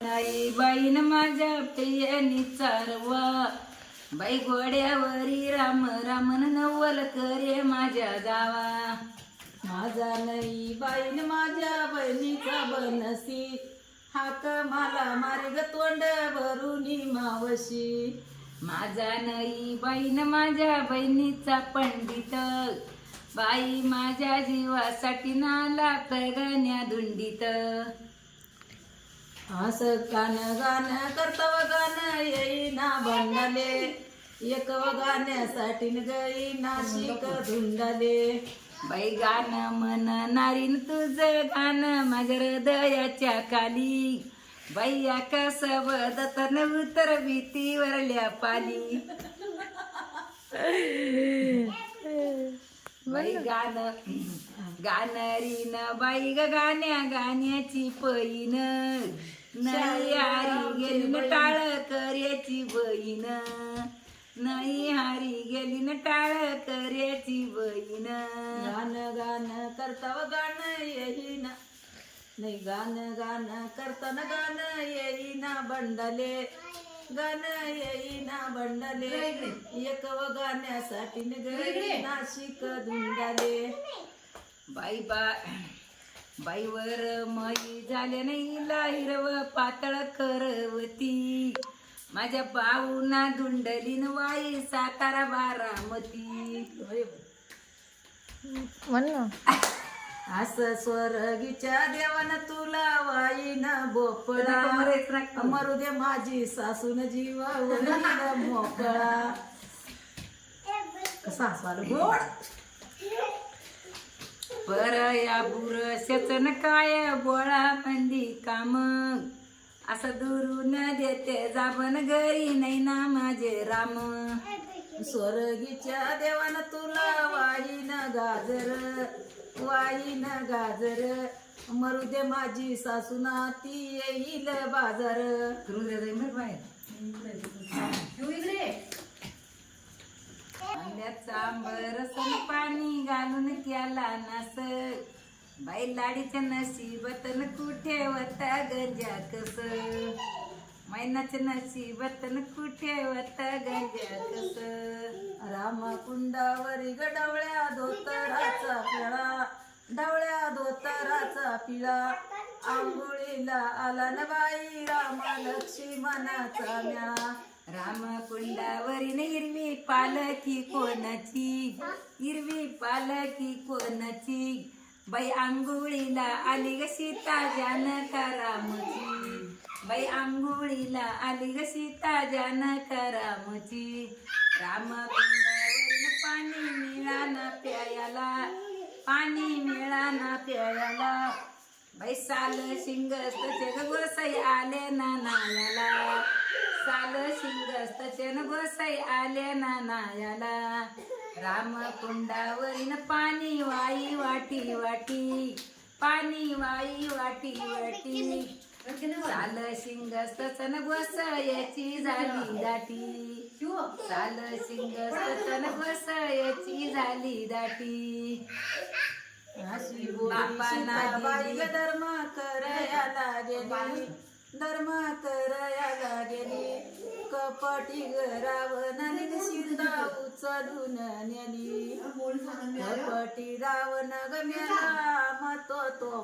नाही बाईन माझ्या प्रियानी चारवा, बाई घोड्यावरी राम रामन नवल करे माझ्या जावा. माझा नाही बाईन माझ्या बहिणीचा बनसी, हाक मला मार्ग तोंड भरुनी मावशी. माझा नाही बाईन माझ्या बहिणीचा पंडित, बाई माझ्या जीवासाठी नाला प्रगण्या धुंडीत. असं गाण गाण करतव गाण येईना बंडाले, एक गाण्यासाठी गई नाशिक धुंडाले. बाई गाण मन नारीन तुझं गाण माझ्या हृदयाच्या खाली, बाई आकाश बदत उतर भीतीवरल्या पाली. बाई गाण गाणरीन बाई ग गाण्या गाण्याची पैन, नाही हारी गेली न टाळ कर्याची बहीण, नाही हारी गेली न टाळ कर्याची बहीण. गाण गाण करताव गाण येईना, नाही गाण गाण करताना गाण येईना बंडाले, गाण येईना बंडाले. एक गाण्यासाठी गई नाशिक धुंडाले. बाई बाईवर मई झाले नाही हिरव पातळ करवती, माझ्या बाऊना धुंडलीन वाई सातारा बारामती. असं स्वर्गीच्या देवान तुला वाईन बोपळा, मरू दे माझी सासून जीवा मोकळा. कसा हसवाल गोड. पर या बुरशाच न काय बोळा मंदी काम, असं दुरून देते जाबन घरी नाही ना माझे राम. स्वर्गीच्या देवान तुला वाईन गाजर, वाईन गाजर, मरू दे माझी सासूना ती येईल बाजार. आंब्याचा आंबरसन पाणी घालून केला नास, बाई लाडीच्या नशिबतन कुठे वता गंजा कस, मैनाच्या नशिबतन कुठे वता गंजा कस. रामकुंडावरी गडवळ्या धोतराचा पिळा, डवळ्या धोतराचा पिळा, आंघोळीला आला न बाई रामा लक्ष्मणाचा म्या. रामकुंडावरी हिरवी पालखी कोणाची, हिरवी पालखी कोणाची, बाई आंघोळीला आली ग सीता जानका रामची, बाई आंघोळीला आली ग सीता जानका रामची. रामकुंडावरील पाणी मिळाना प्यायला, पाणी मिळाना प्यायला, बाई साल शिंगस्तचे गोसाई आले ना नायाला, साल शिंगस्तचे गोसाई आले ना नायाला. रामकुंडावरील पाणी वाई वाटी वाटी, पाणी वाई वाटी वाटी, साल शिंगस्तन गोसायची झाली दाटी, साल शिंगस्तन गोसायची झाली दाटी. अशी बाई धर्म करायला गेली, धर्म करायला गेली, कपटी रावणाने सीता उचलून नेली, कपटी रावण गम्याला मतो तो